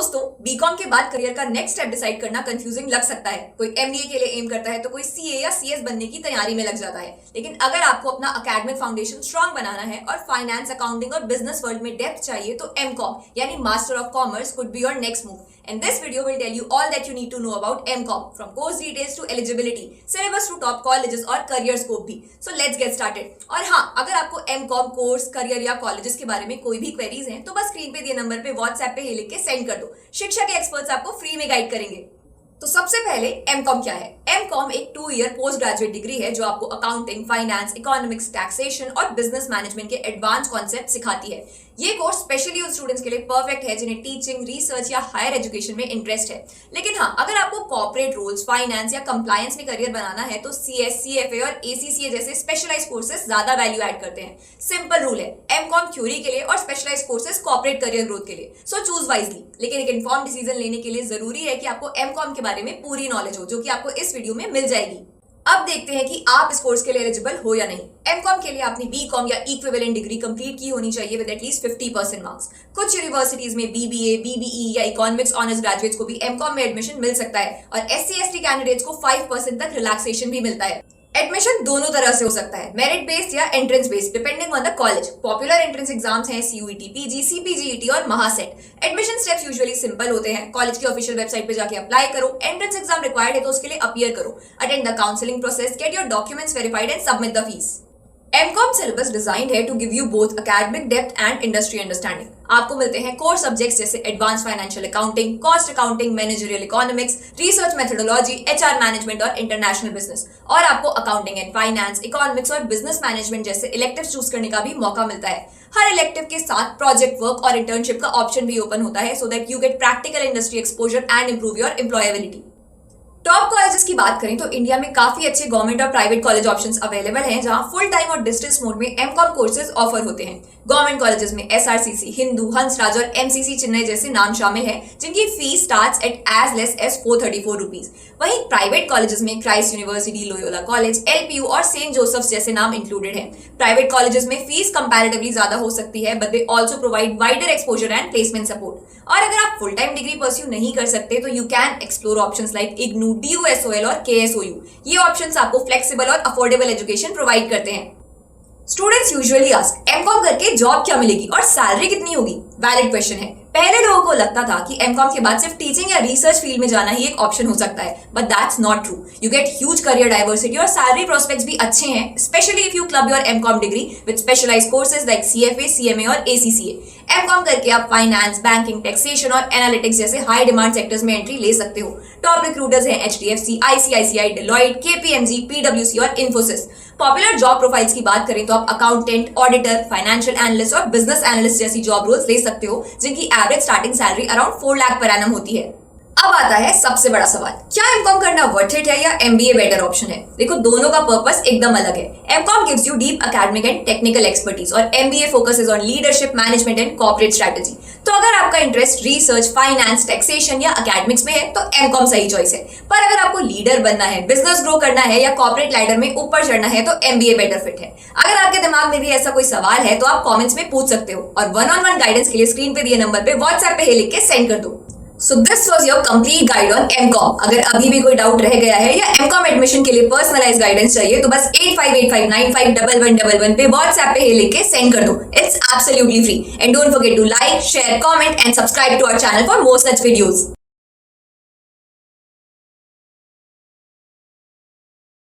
दोस्तों, बीकॉम के बाद करियर का नेक्स्ट स्टेप डिसाइड करना कंफ्यूजिंग लग सकता है। कोई एमबीए के लिए एम करता है तो कोई सीए या सीएस बनने की तैयारी में लग जाता है। लेकिन अगर आपको अपना एकेडमिक फाउंडेशन स्ट्रांग बनाना है और फाइनेंस, अकाउंटिंग और बिजनेस वर्ल्ड में डेप्थ चाहिए तो एमकॉम यानी master of commerce could be your next move. And this video will tell you all that you need to know about MCOM, from course details to eligibility, syllabus to top colleges और career scope भी। So let's get started। और हाँ, अगर आपको MCOM course, career या colleges के बारे में कोई भी क्वेरीज हैं तो बस स्क्रीन पे दिए नंबर पे व्हाट्सएप पे लिख के सेंड कर दो। शिक्षा के एक्सपर्ट्स आपको फ्री में गाइड करेंगे। तो सबसे पहले एमकॉम क्या है? एमकॉम एक 2 ईयर पोस्ट ग्रेजुएट डिग्री है जो आपको अकाउंटिंग, फाइनेंस, इकोनॉमिक्स, टैक्सेशन और बिजनेस मैनेजमेंट के एडवांस कॉन्सेप्ट सिखाती है। ये कोर्स स्पेशली उन स्टूडेंट्स के लिए परफेक्ट है जिन्हें टीचिंग, रिसर्च या हायर एजुकेशन में इंटरेस्ट है। लेकिन हाँ, अगर आपको कॉर्पोरेट रोल्स, फाइनेंस या कंप्लायंस में करियर बनाना है तो सीएस, सीएफए और एसीसीए जैसे स्पेशलाइज्ड कोर्सेज ज्यादा वैल्यू ऐड करते हैं। सिंपल रूल है, एमकॉम थ्योरी के लिए और specialised courses corporate career growth के लिए। So choose wisely. लेकिन एक इन्फॉर्म डिसीजन लेने के लिए जरूरी है कि आपको एमकॉम के बारे में पूरी नॉलेज हो, जो कि आपको इस वीडियो में मिल जाएगी। अब देखते हैं कि आप इस कोर्स के लिए एलिजिबल हो या नहीं। एमकॉम के लिए आपने बीकॉम या इक्विवेलेंट डिग्री कंप्लीट की होनी चाहिए विद एटलीस्ट 50% मार्क्स। कुछ यूनिवर्सिटीज में बीबीए, बीबीई या इकोनॉमिक्स ऑनर्स ग्रेजुएट्स को भी एमकॉम में एडमिशन मिल सकता है और एससी एसटी कैंडिडेट्स को 5% तक रिलैक्सेशन भी मिलता है। एडमिशन दोनों तरह से हो सकता है, मेरिट बेस्ड या entrance based, depending on the college. Popular entrance exams हैं सीयूईटी, पीजी, सीपीजीईटी और MahaSET. Admission steps usually simple होते हैं। कॉलेज की ऑफिशियल वेबसाइट पे जाके अप्लाई करो। एंट्रेंस एग्जाम रिक्वायर्ड है तो उसके लिए अपीयर करो। Attend the counselling process, get your documents verified and submit the fees. M Com syllabus designed है to give you both academic depth and industry understanding. आपको मिलते हैं कोर सब्जेक्ट्स जैसे advance financial accounting, cost accounting, managerial economics, research methodology, H R management और international business. और आपको accounting and finance, economics और business management जैसे इलेक्टिव चूज करने का भी मौका मिलता है। हर इलेक्टिव के साथ प्रोजेक्ट वर्क और इंटर्नशिप का ऑप्शन भी ओपन होता है so that you get practical industry exposure and improve your employability. Top colleges की बात करें तो इंडिया में काफी अच्छे गवर्नमेंट और प्राइवेट कॉलेज ऑप्शंस अवेलेबल हैं जहां फुल टाइम और डिस्टेंस मोड में एमकॉम कोर्सेज ऑफर होते हैं। गवर्नमेंट कॉलेजेस में एसआरसीसी, हिंदू, हंसराज और एमसीसी चेन्नई जैसे नाम शामिल हैं जिनकी fees starts at as less as 434 rupees. वहीं प्राइवेट कॉलेजेस में Christ University, Loyola college, LPU और सेंट जोसेफ्स जैसे नाम इंक्लूडेड हैं। प्राइवेट कॉलेजेस में फीस कंपैरेटिवली ज्यादा हो सकती है but they also provide wider exposure and placement support. और अगर आप फुल टाइम डिग्री परस्यू नहीं कर सकते तो you can explore options like IGNOU, D U S O L और केएसओयू। ये ऑप्शंस आपको फ्लेक्सिबल और अफोर्डेबल एजुकेशन प्रोवाइड करते हैं। स्टूडेंट्स यूजुअली आस्क एमकॉम करके जॉब क्या मिलेगी और सैलरी कितनी होगी? वैलिड क्वेश्चन है। पहले लोगों को लगता था कि एमकॉम के बाद सिर्फ टीचिंग या रिसर्च फील्ड में जाना ही एक ऑप्शन हो सकता है, but that's not true. You get huge career diversity और सैलरी प्रोस्पेक्ट्स भी अच्छे हैं, specially if you club your MCom degree with specialised courses like CFA, CMA और एसीसीए। एमकॉम करके आप फाइनेंस, बैंकिंग, टैक्सेशन और एनालिटिक्स जैसे हाई डिमांड सेक्टर्स में एंट्री ले सकते हो। टॉप रिक्रूटर्स हैं एचडीएफसी, आईसीआईसीआई, डेलॉइट, केपीएमजी, पीडब्ल्यूसी और इन्फोसिस। पॉपुलर जॉब प्रोफाइल्स की बात करें तो आप अकाउंटेंट, ऑडिटर, फाइनेंशियल एनालिस्ट और बिजनेस एनालिस्ट जैसी जॉब रोल्स ले सकते हो जिनकी average starting salary around 4 lakh per annum होती है। अब आता है सबसे बड़ा सवाल, क्या एमकॉम करना वर्थ इट है या एमबीए बेटर ऑप्शन है? देखो, दोनों का पर्पस एकदम अलग है। M Com gives you deep academic and technical expertise और M B A focuses on leadership, management and corporate strategy. तो अगर आपका इंटरेस्ट रिसर्च, फाइनेंस, टैक्सेशन या एकेडमिक्स में है तो एमकॉम सही चॉइस है। पर अगर आपको लीडर बनना है, बिजनेस ग्रो करना है या कॉर्पोरेट लैडर में ऊपर चढ़ना है तो एमबीए बेटर फिट है। अगर आपके दिमाग में भी ऐसा कोई सवाल है तो आप कॉमेंट्स में पूछ सकते हो और 1-on-1 गाइडेंस के लिए स्क्रीन पे दिए नंबर पे व्हाट्सएप पे लिख के सेंड कर दो। So this was your complete guide on MCOM। अगर अभी भी कोई डाउट रह गया है या MCOM एडमिशन के लिए पर्सनलाइज्ड गाइडेंस चाहिए तो बस 8585951111 पे व्हाट्सएप पे लिख के सेंड कर दो। It's absolutely free and don't forget to like, share, comment and subscribe to our channel for more such videos।